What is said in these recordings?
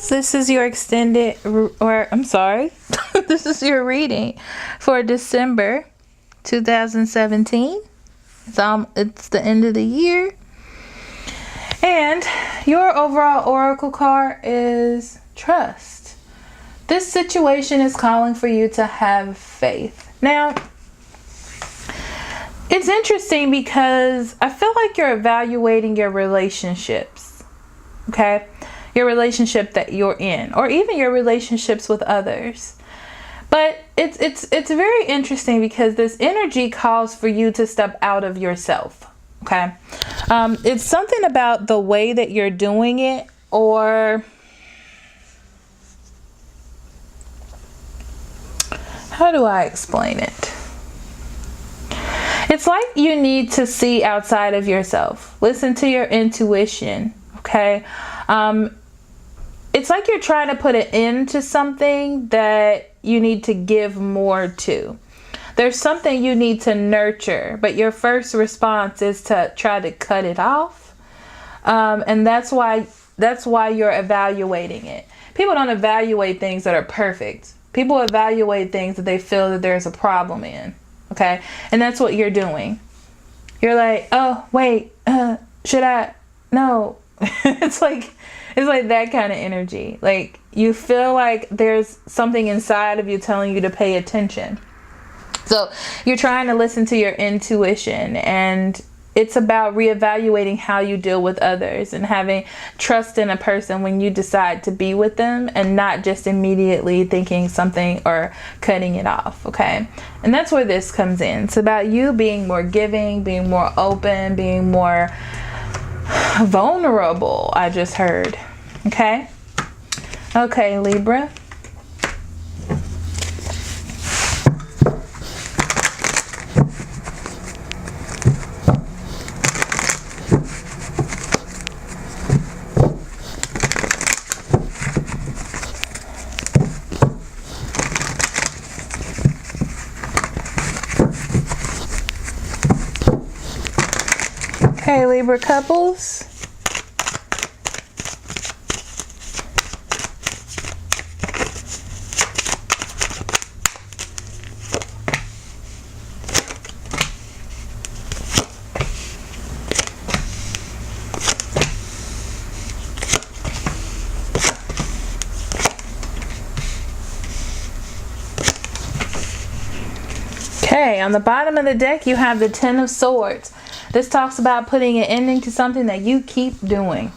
This is your extended, or I'm sorry, this is your reading for December 2017. It's the end of the year. And your overall oracle card is trust. This situation is calling for you to have faith. Now, it's interesting because I feel like you're evaluating your relationships, okay? Your relationship that you're in, or even your relationships with others. But it's very interesting because this energy calls for you to step out of yourself, okay? It's something about the way that you're doing it, or how do I explain it? It's like you need to see outside of yourself. Listen to your intuition, okay? It's like you're trying to put an end to something that you need to give more to. There's something you need to nurture, but your first response is to try to cut it off. And that's why you're evaluating it. People don't evaluate things that are perfect. People evaluate things that they feel that there's a problem in. Okay? And that's what you're doing. You're like, oh, wait, should I? No. It's like that kind of energy. Like, you feel like there's something inside of you telling you to pay attention. So you're trying to listen to your intuition, and it's about reevaluating how you deal with others and having trust in a person when you decide to be with them, and not just immediately thinking something or cutting it off, okay? And that's where this comes in. It's about you being more giving, being more open, being more vulnerable, I just heard. Okay? Okay, Libra. Okay, Libra couples. Okay, on the bottom of the deck, you have the Ten of Swords. This talks about putting an ending to something that you keep doing.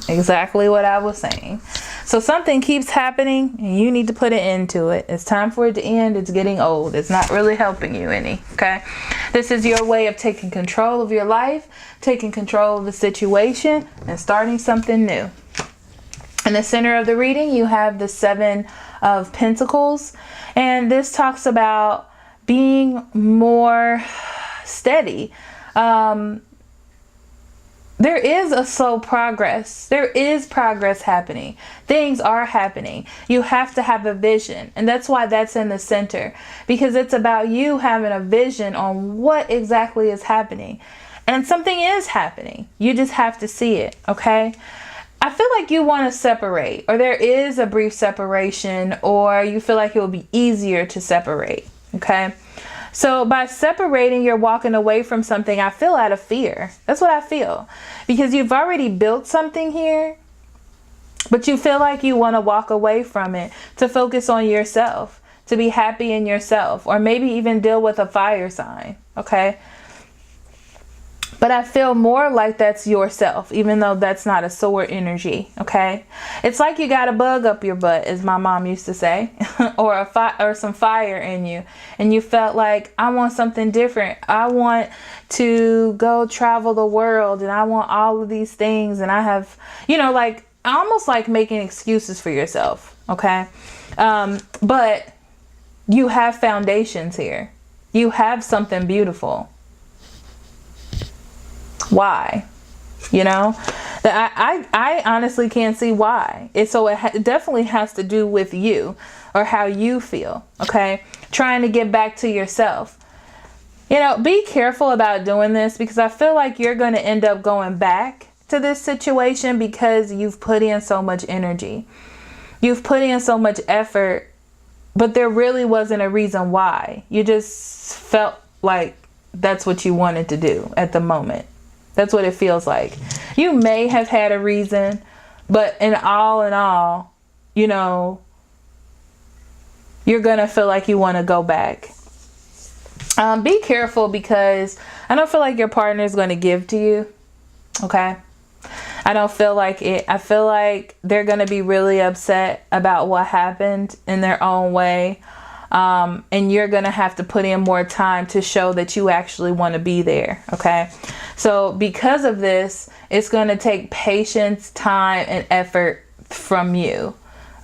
Exactly what I was saying. So something keeps happening and you need to put an end to it. It's time for it to end. It's getting old. It's not really helping you any. Okay. This is your way of taking control of your life, taking control of the situation, and starting something new. In the center of the reading, you have the Seven of Pentacles. And this talks about being more steady. There is a slow progress. There is progress happening. Things are happening. You have to have a vision. And that's why that's in the center. Because it's about you having a vision on what exactly is happening. And something is happening. You just have to see it. Okay? I feel like you want to separate. Or there is a brief separation. Or you feel like it will be easier to separate. Okay? So by separating, you're walking away from something, I feel, out of fear. That's what I feel. Because you've already built something here, but you feel like you want to walk away from it to focus on yourself, to be happy in yourself, or maybe even deal with a fire sign. Okay? But I feel more like that's yourself, even though that's not a sword energy, okay? It's like you got a bug up your butt, as my mom used to say, or some fire in you, and you felt like, I want something different. I want to go travel the world, and I want all of these things, and I have, like, almost like making excuses for yourself, okay? But you have foundations here. You have something beautiful. Why? I honestly can't see why. It definitely has to do with you, or how you feel. Okay, trying to get back to yourself. Be careful about doing this, because I feel like you're going to end up going back to this situation because you've put in so much energy. You've put in so much effort, but there really wasn't a reason why. You just felt like that's what you wanted to do at the moment. That's what it feels like. You may have had a reason, but in all, you know, you're going to feel like you want to go back. Be careful, because I don't feel like your partner is going to give to you. Okay. I don't feel like it. I feel like they're going to be really upset about what happened in their own way. And you're going to have to put in more time to show that you actually want to be there. Okay. So because of this, it's going to take patience, time, and effort from you.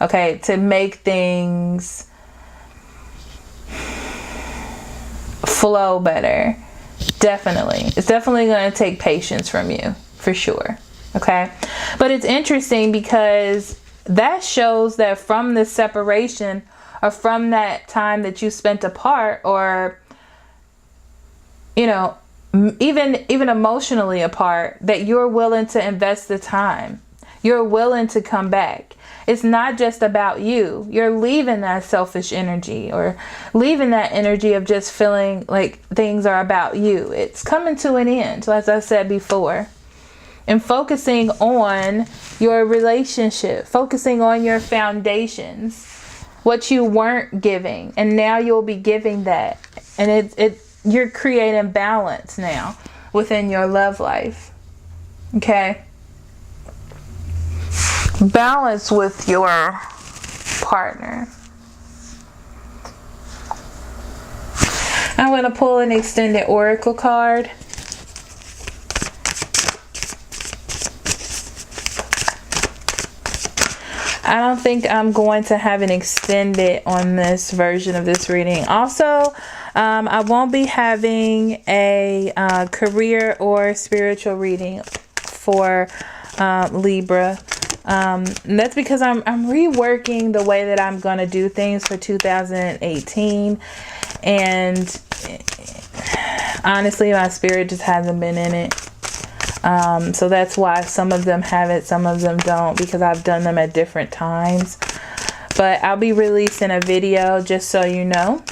Okay. To make things flow better. Definitely. It's definitely going to take patience from you, for sure. Okay. But it's interesting because that shows that from the separation, or from that time that you spent apart, or, you know, even emotionally apart, that you're willing to invest the time. You're willing to come back. It's not just about you. You're leaving that selfish energy, or leaving that energy of just feeling like things are about you. It's coming to an end, as I said before. And focusing on your relationship, focusing on your foundations, what you weren't giving, and now you'll be giving that. And you're creating balance now within your love life. Okay? Balance with your partner. I'm going to pull an extended oracle card. I don't think I'm going to have an extended on this version of this reading. Also, I won't be having a career or spiritual reading for Libra. And that's because I'm reworking the way that I'm going to do things for 2018. And honestly, my spirit just hasn't been in it. So that's why some of them have it, some of them don't, because I've done them at different times. But I'll be releasing a video, just so you know,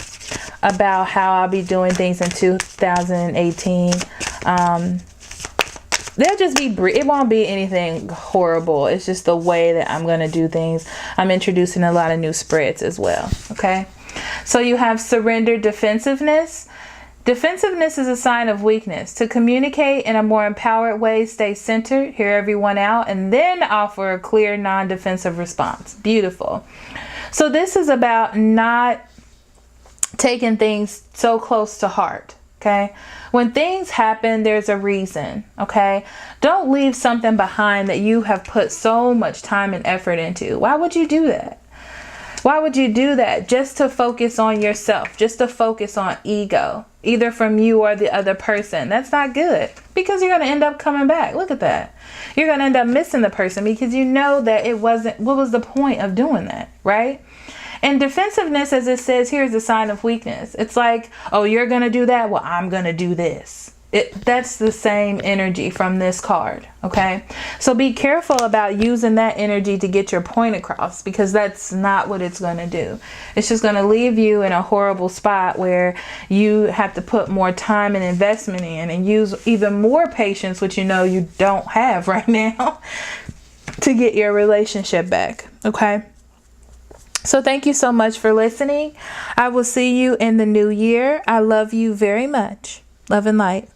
about how I'll be doing things in 2018. They'll just be brief. It won't be anything horrible. It's just the way that I'm going to do things. I'm introducing a lot of new spreads as well. Okay. So you have surrender, defensiveness. Defensiveness is a sign of weakness. To communicate in a more empowered way, stay centered, hear everyone out, and then offer a clear, non-defensive response. Beautiful. So this is about not taking things so close to heart. Okay. When things happen, there's a reason. Okay. Don't leave something behind that you have put so much time and effort into. Why would you do that? Why would you do that? Just to focus on yourself, just to focus on ego, either from you or the other person. That's not good, because you're going to end up coming back. Look at that. You're going to end up missing the person, because you know that it wasn't, what was the point of doing that, right? And defensiveness, as it says here, is a sign of weakness. It's like, oh, you're going to do that? Well, I'm going to do this. That's the same energy from this card. Okay. So be careful about using that energy to get your point across, because that's not what it's going to do. It's just going to leave you in a horrible spot where you have to put more time and investment in, and use even more patience, which you know you don't have right now, to get your relationship back. Okay. So thank you so much for listening. I will see you in the new year. I love you very much. Love and light.